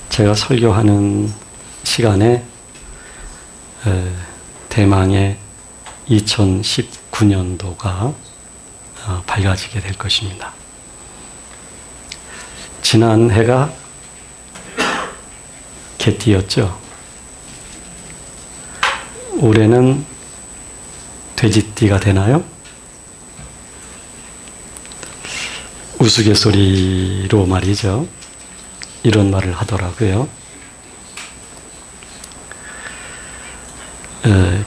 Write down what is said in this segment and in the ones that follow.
제가 설교하는 시간에 대망의 2019년도가 밝아지게 될 것입니다. 지난 해가 개띠였죠. 올해는 돼지띠가 되나요? 우스갯소리로 말이죠. 이런 말을 하더라고요.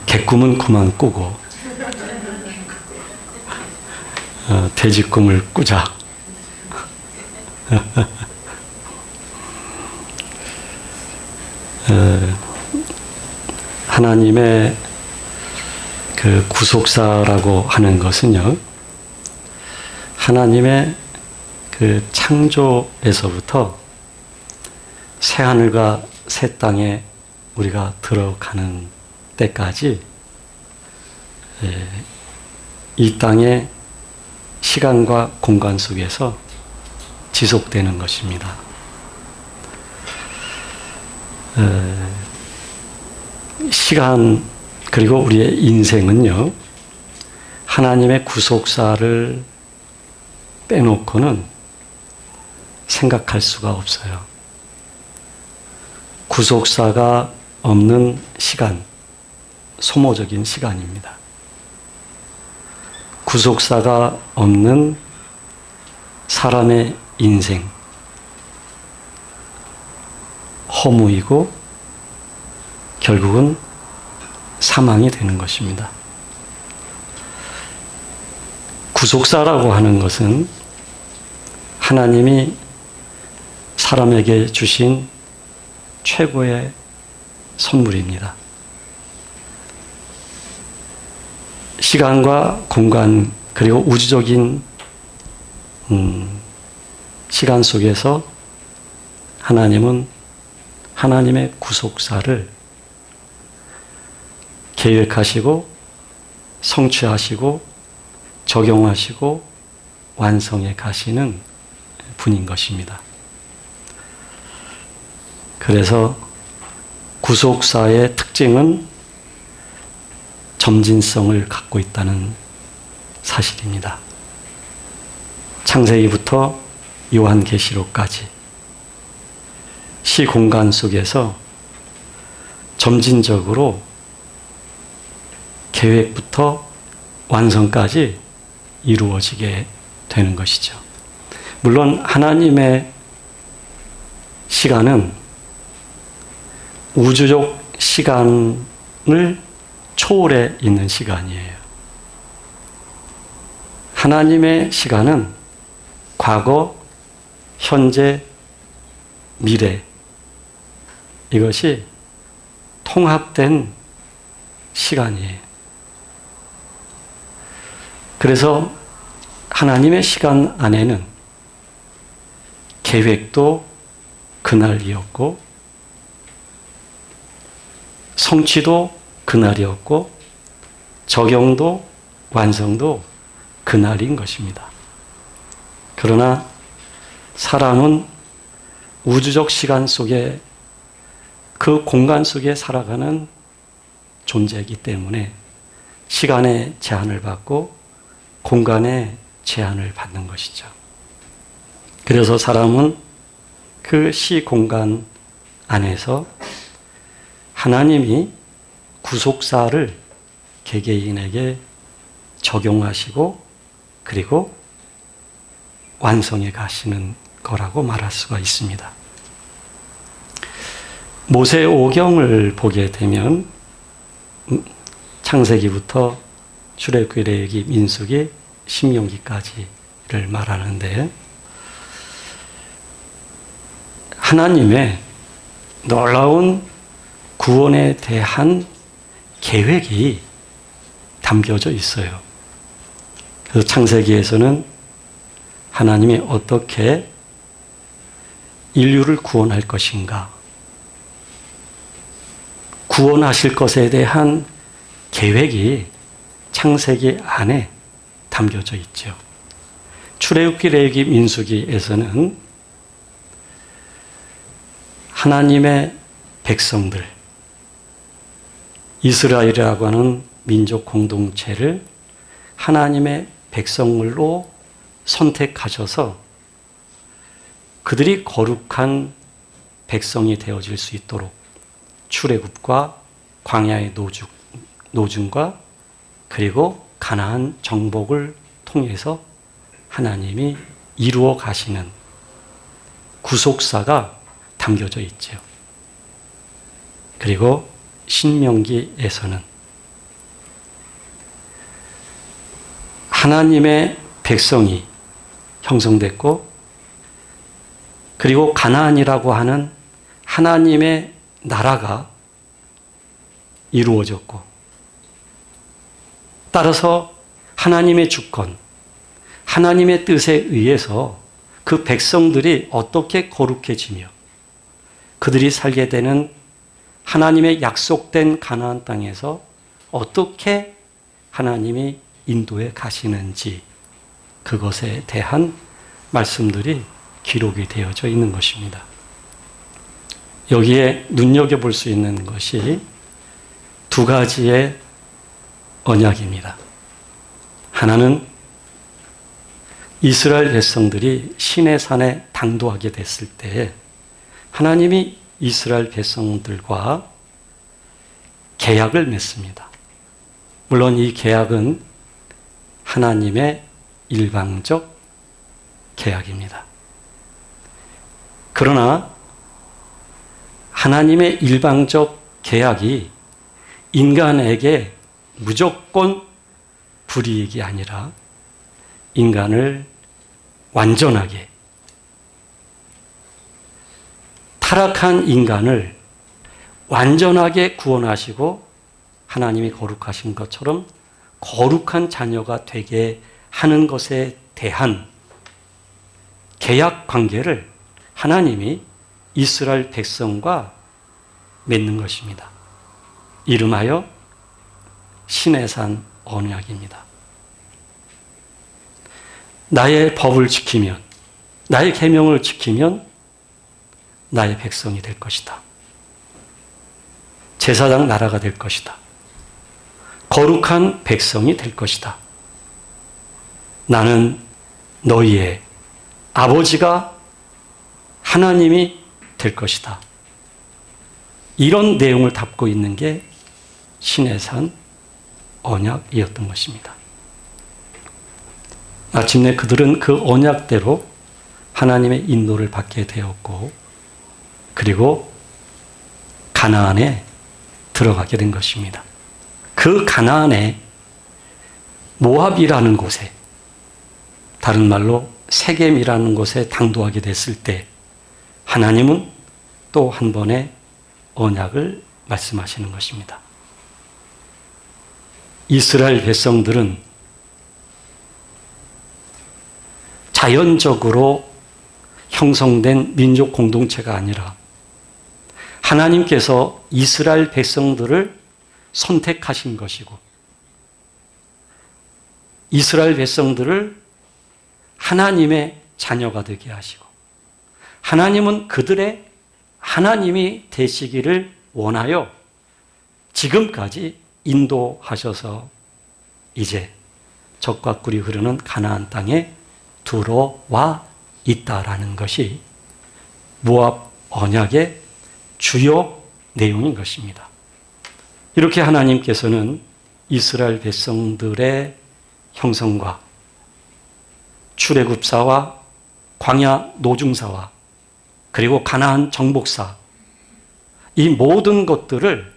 개꿈은 그만 꾸고 돼지 꿈을 꾸자. 하나님의 그 구속사라고 하는 것은요, 하나님의 그 창조에서부터 새하늘과 새 땅에 우리가 들어가는 때까지 이 땅의 시간과 공간 속에서 지속되는 것입니다. 시간 그리고 우리의 인생은요, 하나님의 구속사를 빼놓고는 생각할 수가 없어요. 구속사가 없는 시간, 소모적인 시간입니다. 구속사가 없는 사람의 인생, 허무이고 결국은 사망이 되는 것입니다. 구속사라고 하는 것은 하나님이 사람에게 주신 최고의 선물입니다. 시간과 공간 그리고 우주적인 시간 속에서 하나님은 하나님의 구속사를 계획하시고 성취하시고 적용하시고 완성해 가시는 분인 것입니다. 그래서 구속사의 특징은 점진성을 갖고 있다는 사실입니다. 창세기부터 요한계시록까지 시공간 속에서 점진적으로 계획부터 완성까지 이루어지게 되는 것이죠. 물론 하나님의 시간은 우주적 시간을 초월해 있는 시간이에요. 하나님의 시간은 과거, 현재, 미래, 이것이 통합된 시간이에요. 그래서 하나님의 시간 안에는 계획도 그날이었고, 성취도 그날이었고, 적용도 완성도 그날인 것입니다. 그러나 사람은 우주적 시간 속에 그 공간 속에 살아가는 존재이기 때문에 시간의 제한을 받고 공간의 제한을 받는 것이죠. 그래서 사람은 그 시공간 안에서 하나님이 구속사를 개개인에게 적용하시고 그리고 완성해 가시는 거라고 말할 수가 있습니다. 모세오경을 보게 되면 창세기부터 출애굽기, 레위기, 민수기, 신명기까지를 말하는데 하나님의 놀라운 구원에 대한 계획이 담겨져 있어요. 그래서 창세기에서는 하나님이 어떻게 인류를 구원할 것인가, 구원하실 것에 대한 계획이 창세기 안에 담겨져 있죠. 출애굽기, 레위기, 민수기에서는 하나님의 백성들, 이스라엘이라고 하는 민족 공동체를 하나님의 백성으로 선택하셔서 그들이 거룩한 백성이 되어질 수 있도록 출애굽과 광야의 노중과 그리고 가나안 정복을 통해서 하나님이 이루어 가시는 구속사가 담겨져 있죠. 그리고 신명기에서는 하나님의 백성이 형성됐고 그리고 가나안이라고 하는 하나님의 나라가 이루어졌고 따라서 하나님의 주권, 하나님의 뜻에 의해서 그 백성들이 어떻게 거룩해지며 그들이 살게 되는 하나님의 약속된 가나안 땅에서 어떻게 하나님이 인도해 가시는지 그것에 대한 말씀들이 기록이 되어져 있는 것입니다. 여기에 눈여겨볼 수 있는 것이 두 가지의 언약입니다. 하나는 이스라엘 백성들이 시내산에 당도하게 됐을 때 하나님이 이스라엘 백성들과 계약을 맺습니다. 물론 이 계약은 하나님의 일방적 계약입니다. 그러나 하나님의 일방적 계약이 인간에게 무조건 불이익이 아니라 인간을 완전하게 타락한 인간을 완전하게 구원하시고 하나님이 거룩하신 것처럼 거룩한 자녀가 되게 하는 것에 대한 계약 관계를 하나님이 이스라엘 백성과 맺는 것입니다. 이름하여 시내산 언약입니다. 나의 법을 지키면, 나의 계명을 지키면 나의 백성이 될 것이다. 제사장 나라가 될 것이다. 거룩한 백성이 될 것이다. 나는 너희의 아버지가 하나님이 될 것이다. 이런 내용을 담고 있는 게 시내산 언약이었던 것입니다. 마침내 그들은 그 언약대로 하나님의 인도를 받게 되었고 그리고 가나안에 들어가게 된 것입니다. 그 가나안에 모압이라는 곳에 다른 말로 세겜이라는 곳에 당도하게 됐을 때 하나님은 또 한 번의 언약을 말씀하시는 것입니다. 이스라엘 백성들은 자연적으로 형성된 민족 공동체가 아니라 하나님께서 이스라엘 백성들을 선택하신 것이고 이스라엘 백성들을 하나님의 자녀가 되게 하시고 하나님은 그들의 하나님이 되시기를 원하여 지금까지 인도하셔서 이제 젖과 꿀이 흐르는 가나안 땅에 들어와 있다라는 것이 모압 언약의 주요 내용인 것입니다. 이렇게 하나님께서는 이스라엘 백성들의 형성과 출애굽사와 광야 노중사와 그리고 가나안 정복사 이 모든 것들을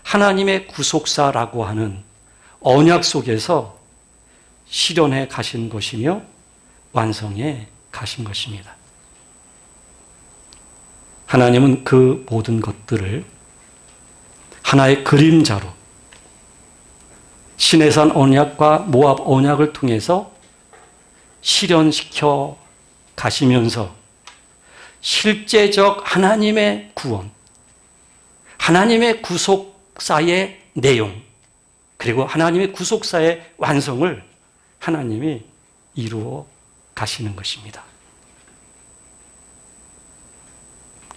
하나님의 구속사라고 하는 언약 속에서 실현해 가신 것이며 완성해 가신 것입니다. 하나님은 그 모든 것들을 하나의 그림자로 시내산 언약과 모압 언약을 통해서 실현시켜 가시면서 실제적 하나님의 구원, 하나님의 구속사의 내용, 그리고 하나님의 구속사의 완성을 하나님이 이루어 가시는 것입니다.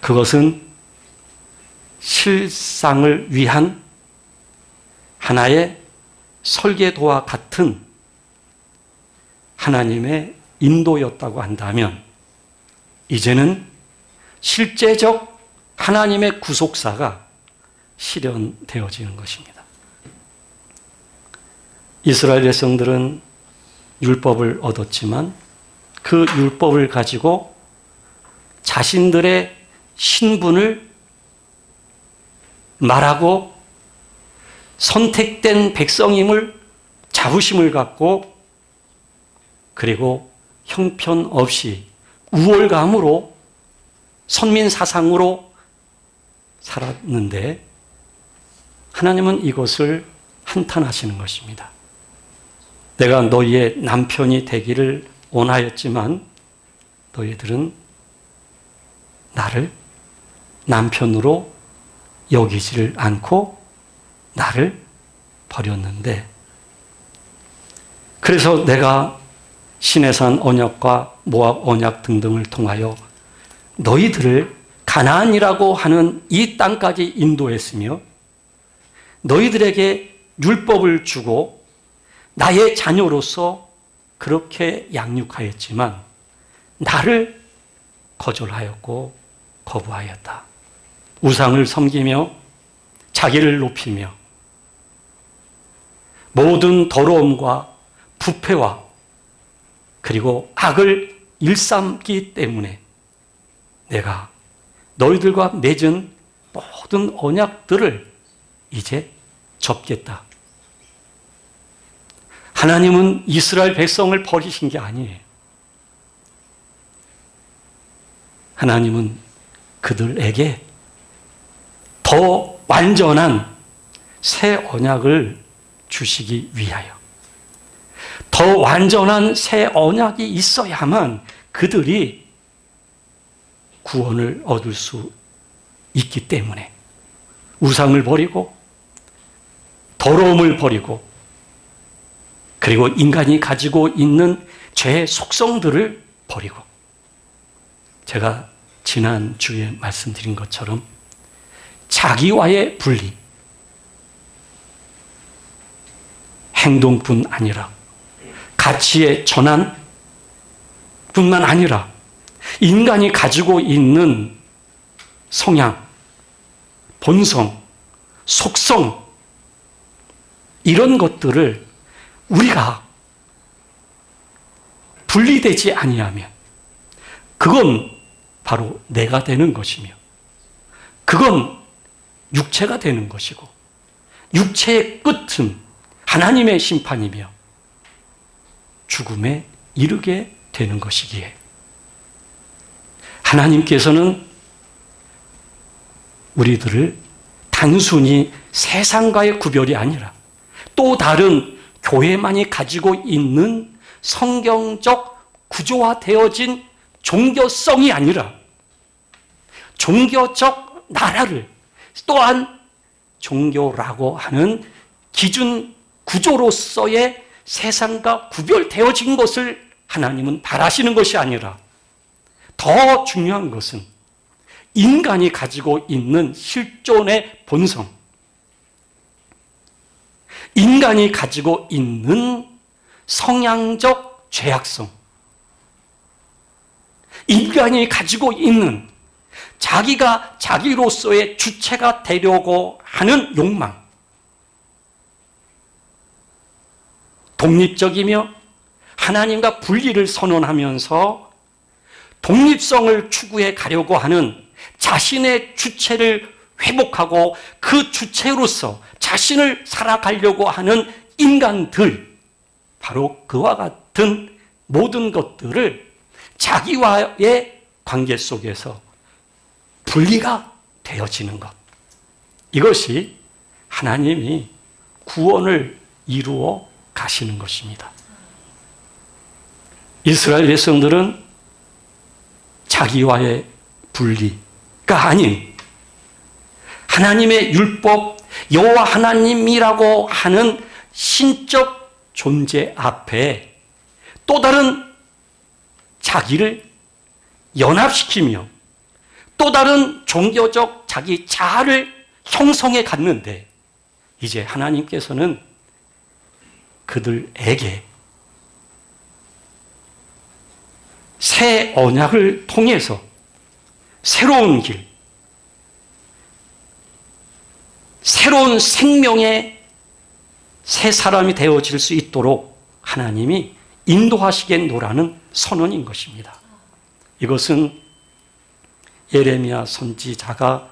그것은 실상을 위한 하나의 설계도와 같은 하나님의 인도였다고 한다면 이제는 실제적 하나님의 구속사가 실현되어지는 것입니다. 이스라엘 백성들은 율법을 얻었지만 그 율법을 가지고 자신들의 신분을 말하고 선택된 백성임을 자부심을 갖고 그리고 형편없이 우월감으로 선민사상으로 살았는데 하나님은 이것을 한탄하시는 것입니다. 내가 너희의 남편이 되기를 원하였지만 너희들은 나를 남편으로 여기지를 않고 나를 버렸는데 그래서 내가 시내산 언약과 모압 언약 등등을 통하여 너희들을 가나안이라고 하는 이 땅까지 인도했으며 너희들에게 율법을 주고 나의 자녀로서 그렇게 양육하였지만 나를 거절하였고 거부하였다. 우상을 섬기며 자기를 높이며 모든 더러움과 부패와 그리고 악을 일삼기 때문에 내가 너희들과 맺은 모든 언약들을 이제 접겠다. 하나님은 이스라엘 백성을 버리신 게 아니에요. 하나님은 그들에게 더 완전한 새 언약을 주시기 위하여 더 완전한 새 언약이 있어야만 그들이 구원을 얻을 수 있기 때문에 우상을 버리고 더러움을 버리고 그리고 인간이 가지고 있는 죄의 속성들을 버리고 제가 지난주에 말씀드린 것처럼 자기와의 분리 행동뿐 아니라 가치의 전환뿐만 아니라 인간이 가지고 있는 성향, 본성, 속성 이런 것들을 우리가 분리되지 아니하면 그건 바로 내가 되는 것이며 그건 육체가 되는 것이고 육체의 끝은 하나님의 심판이며 죽음에 이르게 되는 것이기에 하나님께서는 우리들을 단순히 세상과의 구별이 아니라 또 다른 교회만이 가지고 있는 성경적 구조화되어진 종교성이 아니라 종교적 나라를 또한 종교라고 하는 기준 구조로서의 세상과 구별되어진 것을 하나님은 바라시는 것이 아니라 더 중요한 것은 인간이 가지고 있는 실존의 본성, 인간이 가지고 있는 성향적 죄악성, 인간이 가지고 있는 자기가 자기로서의 주체가 되려고 하는 욕망, 독립적이며 하나님과 분리를 선언하면서 독립성을 추구해 가려고 하는 자신의 주체를 회복하고 그 주체로서 자신을 살아가려고 하는 인간들, 바로 그와 같은 모든 것들을 자기와의 관계 속에서 분리가 되어지는 것. 이것이 하나님이 구원을 이루어 가시는 것입니다. 이스라엘 백성들은 자기와의 분리가 아닌 하나님의 율법, 여호와 하나님이라고 하는 신적 존재 앞에 또 다른 자기를 연합시키며 또 다른 종교적 자기 자아를 형성해 갔는데 이제 하나님께서는 그들에게 새 언약을 통해서 새로운 길, 새로운 생명의 새 사람이 되어질 수 있도록 하나님이 인도하시겠노라는 선언인 것입니다. 이것은 예레미야 선지자가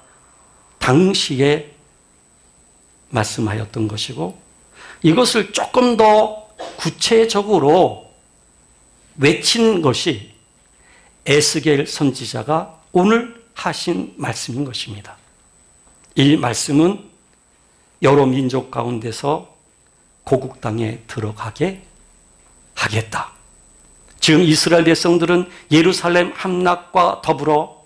당시에 말씀하였던 것이고 이것을 조금 더 구체적으로 외친 것이 에스겔 선지자가 오늘 하신 말씀인 것입니다. 이 말씀은 여러 민족 가운데서 고국 땅에 들어가게 하겠다. 지금 이스라엘 백성들은 예루살렘 함락과 더불어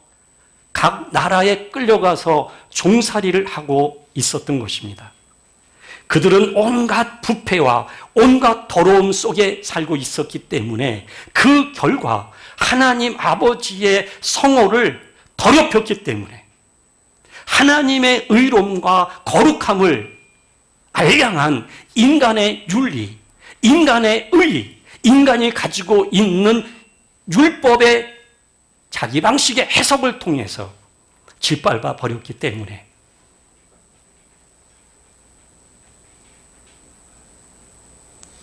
각 나라에 끌려가서 종살이를 하고 있었던 것입니다. 그들은 온갖 부패와 온갖 더러움 속에 살고 있었기 때문에 그 결과 하나님 아버지의 성호를 더럽혔기 때문에 하나님의 의로움과 거룩함을 알량한 인간의 윤리, 인간의 의, 인간이 가지고 있는 율법의 자기 방식의 해석을 통해서 짓밟아 버렸기 때문에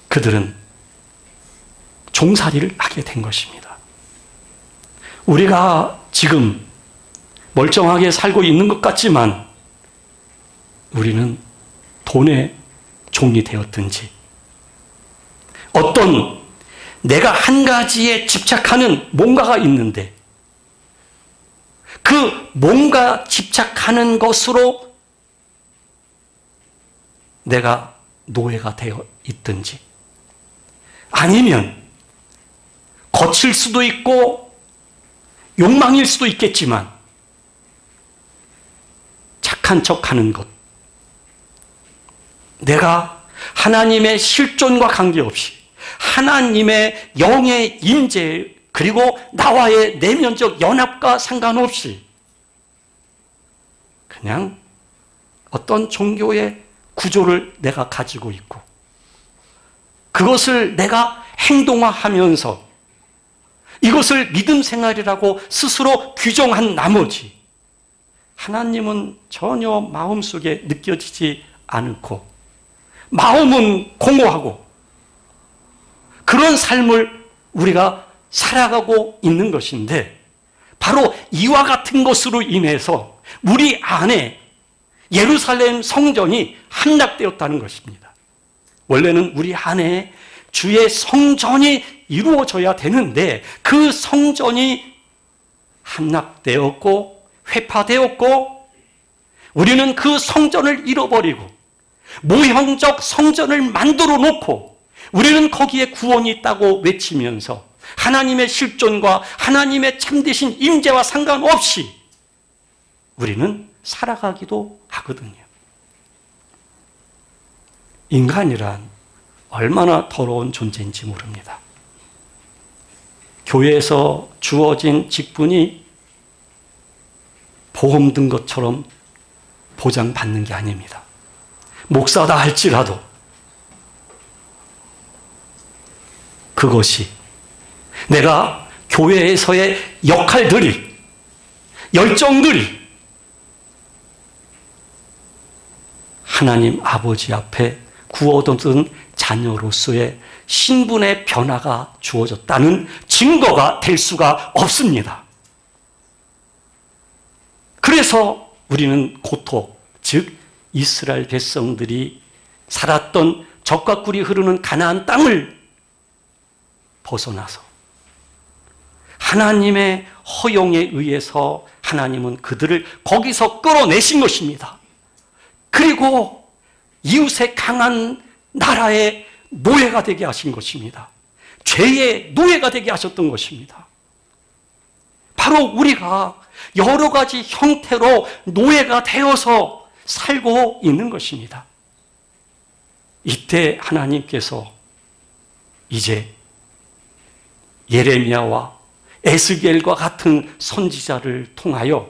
그들은 종살이를 하게 된 것입니다. 우리가 지금 멀쩡하게 살고 있는 것 같지만 우리는 돈의 종이 되었든지 어떤 내가 한 가지에 집착하는 뭔가가 있는데 그 뭔가 집착하는 것으로 내가 노예가 되어 있든지 아니면 거칠 수도 있고 욕망일 수도 있겠지만 착한 척하는 것, 내가 하나님의 실존과 관계없이 하나님의 영의 임재 그리고 나와의 내면적 연합과 상관없이 그냥 어떤 종교의 구조를 내가 가지고 있고 그것을 내가 행동화하면서 이것을 믿음 생활이라고 스스로 규정한 나머지 하나님은 전혀 마음속에 느껴지지 않고 마음은 공허하고 그런 삶을 우리가 살아가고 있는 것인데 바로 이와 같은 것으로 인해서 우리 안에 예루살렘 성전이 함락되었다는 것입니다. 원래는 우리 안에 주의 성전이 이루어져야 되는데 그 성전이 함락되었고 회파되었고 우리는 그 성전을 잃어버리고 모형적 성전을 만들어 놓고 우리는 거기에 구원이 있다고 외치면서 하나님의 실존과 하나님의 참되신 임재와 상관없이 우리는 살아가기도 하거든요. 인간이란 얼마나 더러운 존재인지 모릅니다. 교회에서 주어진 직분이 보험 든 것처럼 보장받는 게 아닙니다. 목사다 할지라도 그것이 내가 교회에서의 역할들이, 열정들이 하나님 아버지 앞에 구워둔 자녀로서의 신분의 변화가 주어졌다는 증거가 될 수가 없습니다. 그래서 우리는 고토, 즉 이스라엘 백성들이 살았던 젖과 꿀이 흐르는 가나안 땅을 벗어나서 하나님의 허용에 의해서 하나님은 그들을 거기서 끌어내신 것입니다. 그리고 이웃의 강한 나라의 노예가 되게 하신 것입니다. 죄의 노예가 되게 하셨던 것입니다. 바로 우리가 여러 가지 형태로 노예가 되어서 살고 있는 것입니다. 이때 하나님께서 이제 예레미야와 에스겔과 같은 선지자를 통하여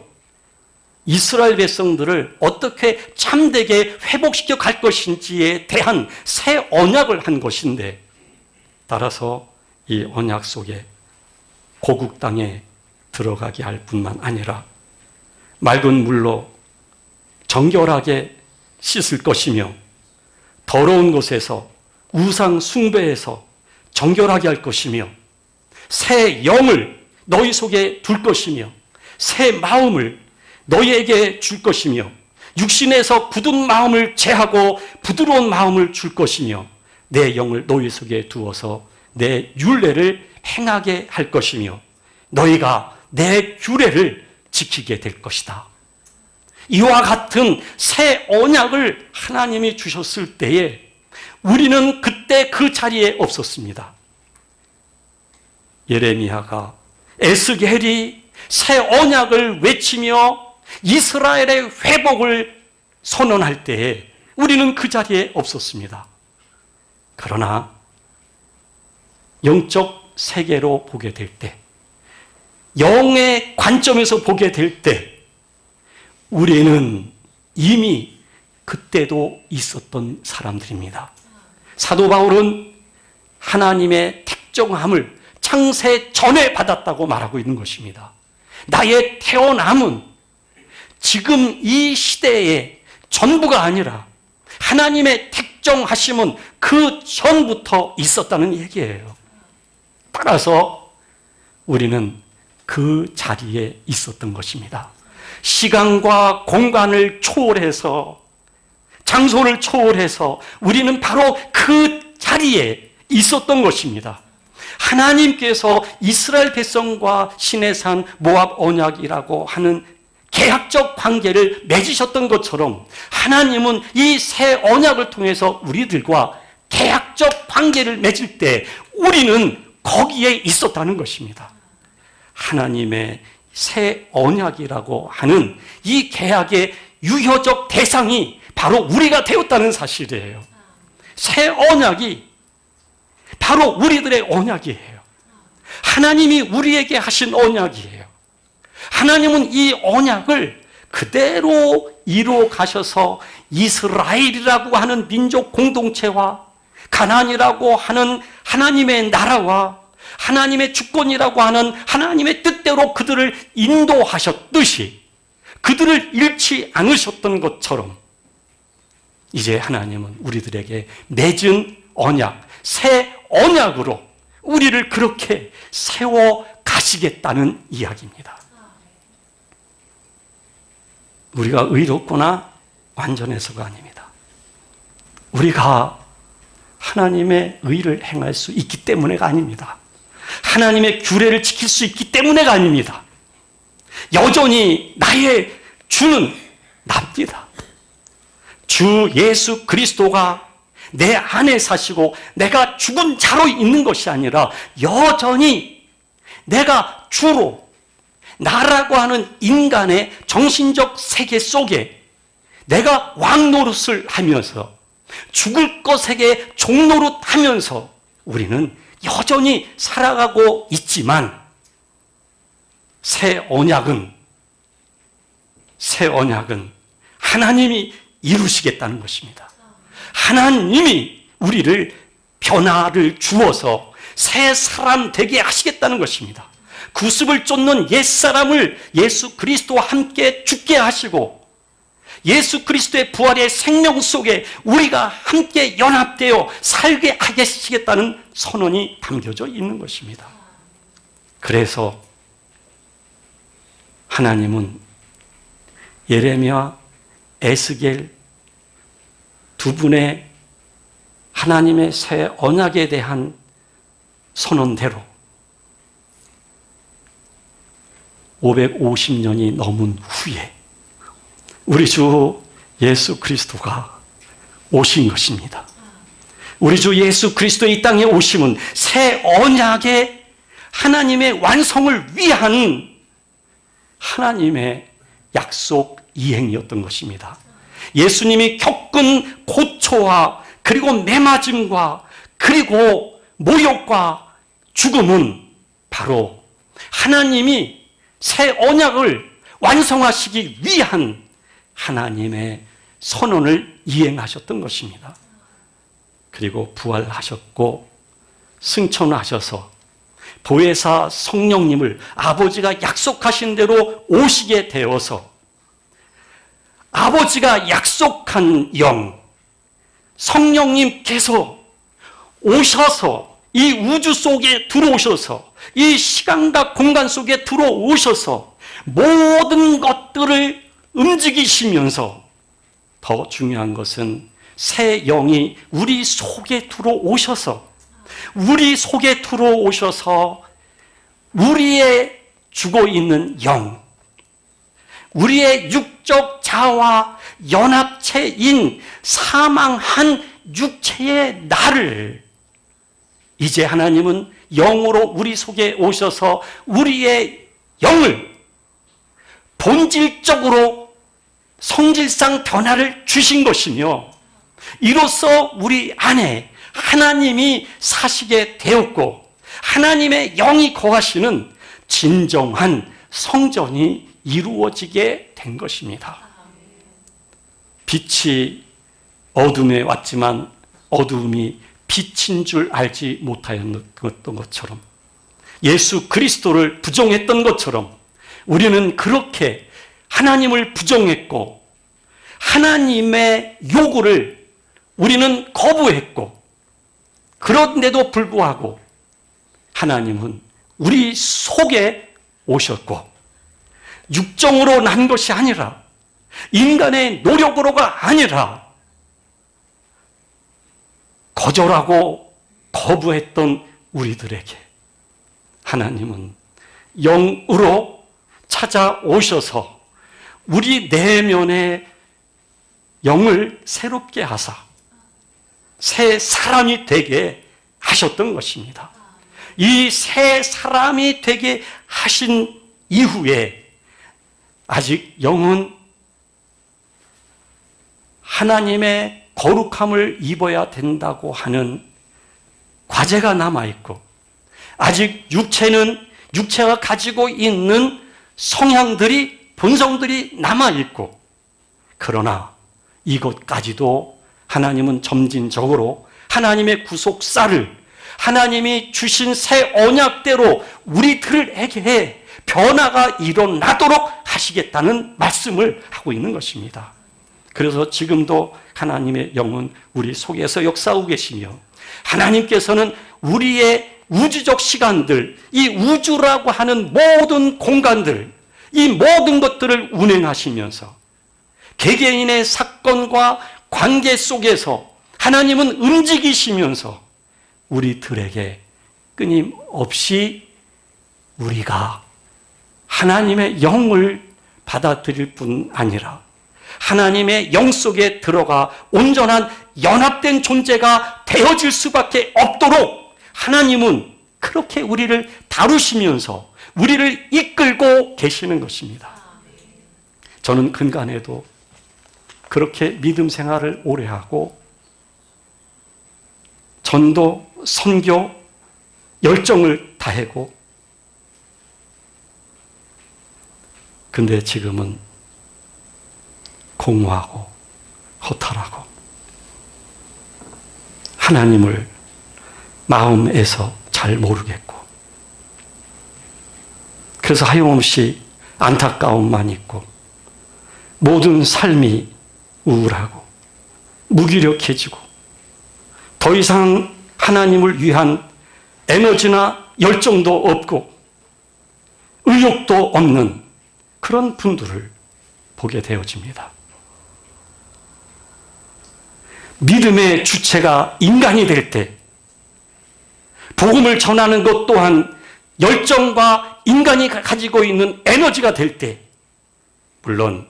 이스라엘 백성들을 어떻게 참되게 회복시켜 갈 것인지에 대한 새 언약을 한 것인데, 따라서 이 언약 속에 고국 땅에 들어가게 할 뿐만 아니라 맑은 물로 정결하게 씻을 것이며, 더러운 곳에서 우상 숭배에서 정결하게 할 것이며, 새 영을 너희 속에 둘 것이며, 새 마음을 너희에게 줄 것이며, 육신에서 굳은 마음을 제하고 부드러운 마음을 줄 것이며, 내 영을 너희 속에 두어서 내 율례를 행하게 할 것이며, 너희가 내 규례를 지키게 될 것이다. 이와 같은 새 언약을 하나님이 주셨을 때에 우리는 그때 그 자리에 없었습니다. 예레미야가, 에스겔이 새 언약을 외치며 이스라엘의 회복을 선언할 때에 우리는 그 자리에 없었습니다. 그러나 영적 세계로 보게 될 때, 영의 관점에서 보게 될 때, 우리는 이미 그때도 있었던 사람들입니다. 사도 바울은 하나님의 택정함을 창세 전에 받았다고 말하고 있는 것입니다. 나의 태어남은 지금 이 시대의 전부가 아니라 하나님의 택정하심은 그 전부터 있었다는 얘기예요. 따라서 우리는 그 자리에 있었던 것입니다. 시간과 공간을 초월해서, 장소를 초월해서 우리는 바로 그 자리에 있었던 것입니다. 하나님께서 이스라엘 백성과 시내산 모압 언약이라고 하는 계약적 관계를 맺으셨던 것처럼, 하나님은 이 새 언약을 통해서 우리들과 계약적 관계를 맺을 때 우리는 거기에 있었다는 것입니다. 하나님의 새 언약이라고 하는 이 계약의 유효적 대상이 바로 우리가 되었다는 사실이에요. 새 언약이 바로 우리들의 언약이에요. 하나님이 우리에게 하신 언약이에요. 하나님은 이 언약을 그대로 이루어 가셔서 이스라엘이라고 하는 민족 공동체와 가나안이라고 하는 하나님의 나라와 하나님의 주권이라고 하는 하나님의 뜻대로 그들을 인도하셨듯이, 그들을 잃지 않으셨던 것처럼 이제 하나님은 우리들에게 맺은 언약, 새 언약으로 우리를 그렇게 세워 가시겠다는 이야기입니다. 우리가 의롭거나 완전해서가 아닙니다. 우리가 하나님의 의를 행할 수 있기 때문에가 아닙니다. 하나님의 규례를 지킬 수 있기 때문에가 아닙니다. 여전히 나의 주는 납니다. 주 예수 그리스도가 내 안에 사시고 내가 죽은 자로 있는 것이 아니라 여전히 내가 주로, 나라고 하는 인간의 정신적 세계 속에 내가 왕 노릇을 하면서, 죽을 것에게 종노릇하면서 우리는 여전히 살아가고 있지만, 새 언약은 하나님이 이루시겠다는 것입니다. 하나님이 우리를 변화를 주어서 새 사람 되게 하시겠다는 것입니다. 구습을 쫓는 옛사람을 예수 그리스도와 함께 죽게 하시고, 예수 그리스도의 부활의 생명 속에 우리가 함께 연합되어 살게 하시겠다는 선언이 담겨져 있는 것입니다. 그래서 하나님은 예레미야, 에스겔 두 분의 하나님의 새 언약에 대한 선언대로 550년이 넘은 후에 우리 주 예수 그리스도가 오신 것입니다. 우리 주 예수 그리스도의 이 땅에 오심은 새 언약의 하나님의 완성을 위한 하나님의 약속 이행이었던 것입니다. 예수님이 겪은 고초와 그리고 매맞음과 그리고 모욕과 죽음은 바로 하나님이 새 언약을 완성하시기 위한 하나님의 선언을 이행하셨던 것입니다. 그리고 부활하셨고 승천하셔서 보혜사 성령님을 아버지가 약속하신 대로 오시게 되어서 아버지가 약속한 영 성령님께서 오셔서 이 우주 속에 들어오셔서 이 시간과 공간 속에 들어오셔서 모든 것들을 움직이시면서 더 중요한 것은 새 영이 우리 속에 들어오셔서 우리의 죽어 있는 영, 우리의 육적 자와 연합체인 사망한 육체의 나를 이제 하나님은 영으로 우리 속에 오셔서 우리의 영을 본질적으로 성질상 변화를 주신 것이며 이로써 우리 안에 하나님이 사시게 되었고 하나님의 영이 거하시는 진정한 성전이 이루어지게 된 것입니다. 빛이 어둠에 왔지만 어둠이 빛인 줄 알지 못하였던 것처럼 예수 그리스도를 부정했던 것처럼 우리는 그렇게 하나님을 부정했고 하나님의 요구를 우리는 거부했고 그런데도 불구하고 하나님은 우리 속에 오셨고 육정으로 난 것이 아니라 인간의 노력으로가 아니라 거절하고 거부했던 우리들에게 하나님은 영으로 찾아오셔서 우리 내면의 영을 새롭게 하사 새 사람이 되게 하셨던 것입니다. 이 새 사람이 되게 하신 이후에 아직 영은 하나님의 거룩함을 입어야 된다고 하는 과제가 남아있고 아직 육체가 가지고 있는 성향들이 본성들이 남아있고 그러나 이것까지도 하나님은 점진적으로 하나님의 구속사를 하나님이 주신 새 언약대로 우리들에게 변화가 일어나도록 하시겠다는 말씀을 하고 있는 것입니다. 그래서 지금도 하나님의 영은 우리 속에서 역사하고 계시며 하나님께서는 우리의 우주적 시간들, 이 우주라고 하는 모든 공간들, 이 모든 것들을 운행하시면서 개개인의 사건과 관계 속에서 하나님은 움직이시면서 우리들에게 끊임없이 우리가 하나님의 영을 받아들일 뿐 아니라 하나님의 영 속에 들어가 온전한 연합된 존재가 되어질 수밖에 없도록 하나님은 그렇게 우리를 다루시면서 우리를 이끌고 계시는 것입니다. 저는 근간에도 그렇게 믿음 생활을 오래 하고 전도, 선교, 열정을 다하고 근데 지금은 공허하고 허탈하고 하나님을 마음에서 잘 모르겠고 그래서 하염없이 안타까움만 있고 모든 삶이 우울하고 무기력해지고 더 이상 하나님을 위한 에너지나 열정도 없고 의욕도 없는 그런 분들을 보게 되어집니다. 믿음의 주체가 인간이 될 때 복음을 전하는 것 또한 열정과 인간이 가지고 있는 에너지가 될 때 물론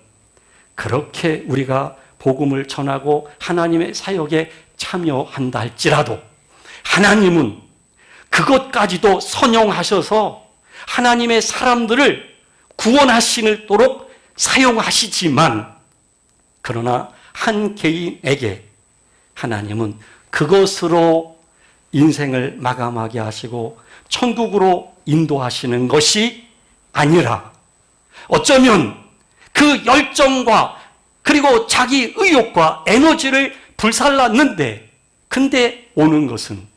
그렇게 우리가 복음을 전하고 하나님의 사역에 참여한다 할지라도 하나님은 그것까지도 선용하셔서 하나님의 사람들을 구원하시도록 사용하시지만 그러나 한 개인에게 하나님은 그것으로 인생을 마감하게 하시고 천국으로 인도하시는 것이 아니라 어쩌면 그 열정과 그리고 자기 의욕과 에너지를 불살랐는데, 근데 오는 것은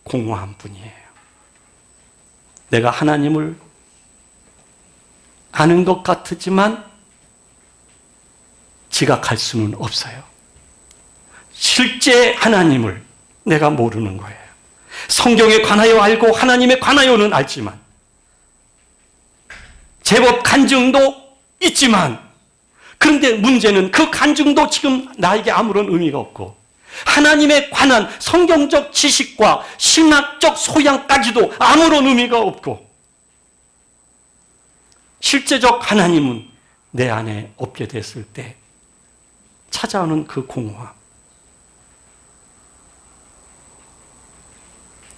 공허한 뿐이에요. 내가 하나님을 아는 것 같지만 지각할 수는 없어요. 실제 하나님을 내가 모르는 거예요. 성경에 관하여 알고 하나님에 관하여는 알지만, 제법 간증도 있지만, 그런데 문제는 그 간증도 지금 나에게 아무런 의미가 없고, 하나님에 관한 성경적 지식과 신학적 소양까지도 아무런 의미가 없고, 실제적 하나님은 내 안에 없게 됐을 때 찾아오는 그 공허함.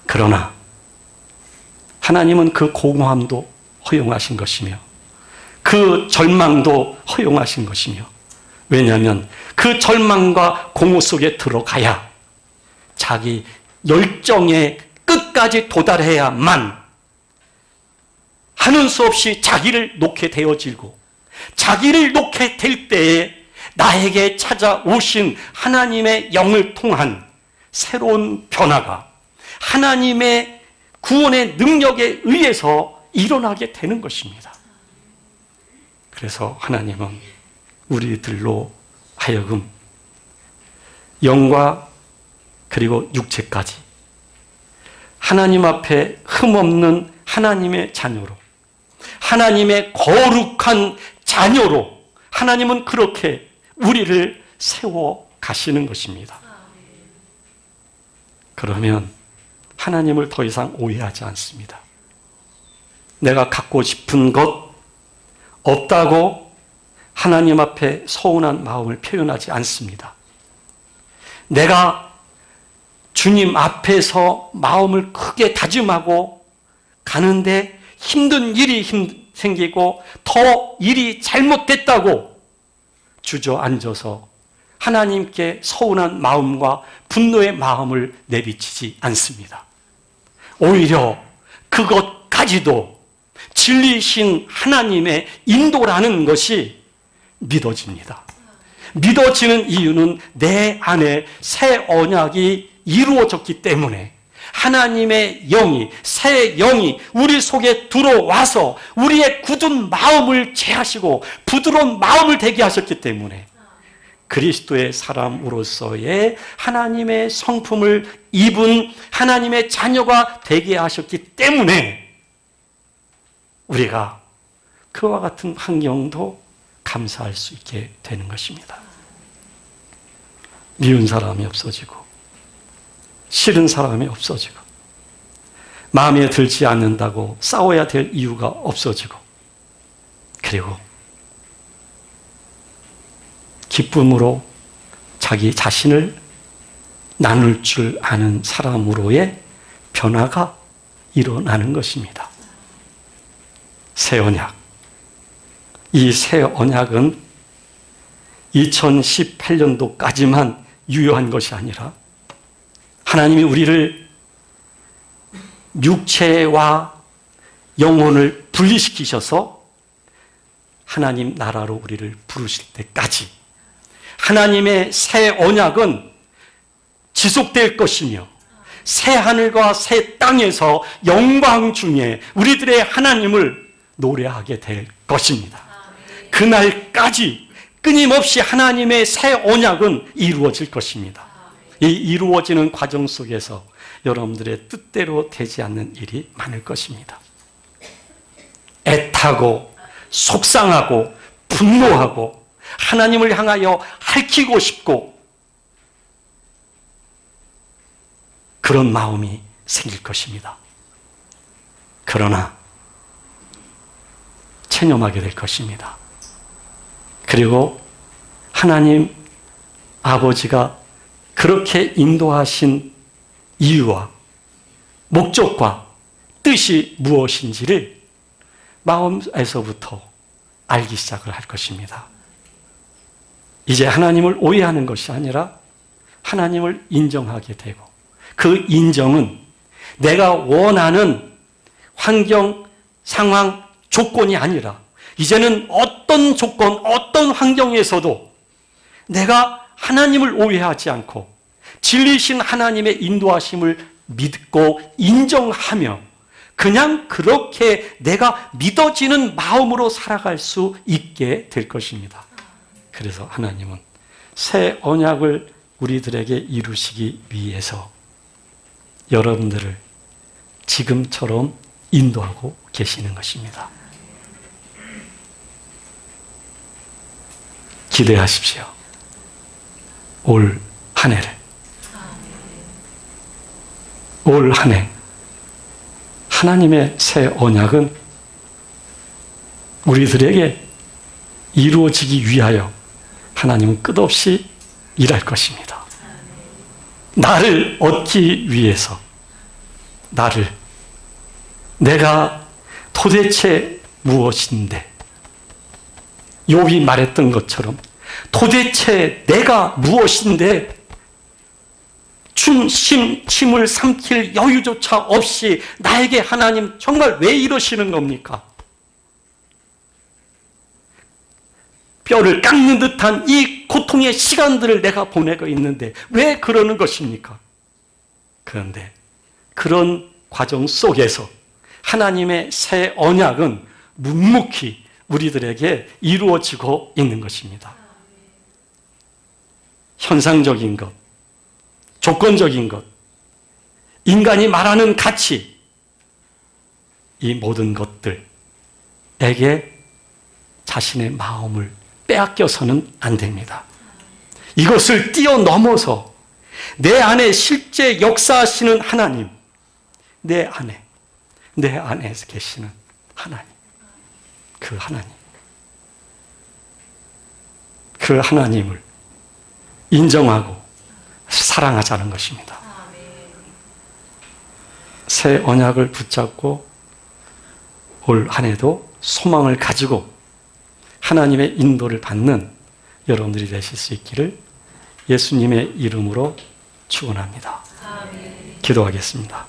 그러나 하나님은 그 공허함도 허용하신 것이며 그 절망도 허용하신 것이며, 왜냐하면 그 절망과 공허 속에 들어가야 자기 열정의 끝까지 도달해야만 하는 수 없이 자기를 놓게 되어지고, 자기를 놓게 될 때에 나에게 찾아오신 하나님의 영을 통한 새로운 변화가 하나님의 구원의 능력에 의해서 일어나게 되는 것입니다. 그래서 하나님은 우리들로 하여금 영과 그리고 육체까지 하나님 앞에 흠없는 하나님의 자녀로, 하나님의 거룩한 자녀로 하나님은 그렇게 우리를 세워 가시는 것입니다. 그러면 하나님을 더 이상 오해하지 않습니다. 내가 갖고 싶은 것 없다고 하나님 앞에 서운한 마음을 표현하지 않습니다. 내가 주님 앞에서 마음을 크게 다짐하고 가는데 힘든 일이 생기고 더 일이 잘못됐다고 주저앉아서 하나님께 서운한 마음과 분노의 마음을 내비치지 않습니다. 오히려 그것까지도 진리이신 하나님의 인도라는 것이 믿어집니다. 믿어지는 이유는 내 안에 새 언약이 이루어졌기 때문에, 하나님의 영이, 새 영이 우리 속에 들어와서 우리의 굳은 마음을 제하시고 부드러운 마음을 되게 하셨기 때문에, 그리스도의 사람으로서의 하나님의 성품을 입은 하나님의 자녀가 되게 하셨기 때문에 우리가 그와 같은 환경도 감사할 수 있게 되는 것입니다. 미운 사람이 없어지고, 싫은 사람이 없어지고, 마음에 들지 않는다고 싸워야 될 이유가 없어지고, 그리고 기쁨으로 자기 자신을 나눌 줄 아는 사람으로의 변화가 일어나는 것입니다. 새 언약. 이 새 언약은 2018년도까지만 유효한 것이 아니라 하나님이 우리를 육체와 영혼을 분리시키셔서 하나님 나라로 우리를 부르실 때까지 하나님의 새 언약은 지속될 것이며, 새 하늘과 새 땅에서 영광 중에 우리들의 하나님을 노래하게 될 것입니다. 그날까지 끊임없이 하나님의 새 언약은 이루어질 것입니다. 이 이루어지는 과정 속에서 여러분들의 뜻대로 되지 않는 일이 많을 것입니다. 애타고 속상하고 분노하고 하나님을 향하여 핥히고 싶고 그런 마음이 생길 것입니다. 그러나 체념하게 될 것입니다. 그리고 하나님 아버지가 그렇게 인도하신 이유와 목적과 뜻이 무엇인지를 마음에서부터 알기 시작을 할 것입니다. 이제 하나님을 오해하는 것이 아니라 하나님을 인정하게 되고, 그 인정은 내가 원하는 환경, 상황, 조건이 아니라 이제는 어떤 조건, 어떤 환경에서도 내가 하나님을 오해하지 않고 진리신 하나님의 인도하심을 믿고 인정하며 그냥 그렇게 내가 믿어지는 마음으로 살아갈 수 있게 될 것입니다. 그래서 하나님은 새 언약을 우리들에게 이루시기 위해서 여러분들을 지금처럼 인도하고 계시는 것입니다. 기대하십시오. 올 한 해를. 올 한 해 하나님의 새 언약은 우리들에게 이루어지기 위하여 하나님은 끝없이 일할 것입니다. 나를 얻기 위해서 내가 도대체 무엇인데 욥이 말했던 것처럼 도대체 내가 무엇인데 침을 삼킬 여유조차 없이 나에게 하나님 정말 왜 이러시는 겁니까? 뼈를 깎는 듯한 이 고통의 시간들을 내가 보내고 있는데 왜 그러는 것입니까? 그런데 그런 과정 속에서 하나님의 새 언약은 묵묵히 우리들에게 이루어지고 있는 것입니다. 현상적인 것, 조건적인 것, 인간이 말하는 가치, 이 모든 것들에게 자신의 마음을 빼앗겨서는 안 됩니다. 이것을 뛰어넘어서 내 안에 실제 역사하시는 하나님, 내 안에서 계시는 하나님, 그 하나님을 인정하고 사랑하자는 것입니다. 새 언약을 붙잡고 올 한 해도 소망을 가지고 하나님의 인도를 받는 여러분들이 되실 수 있기를 예수님의 이름으로 축원합니다. 기도하겠습니다.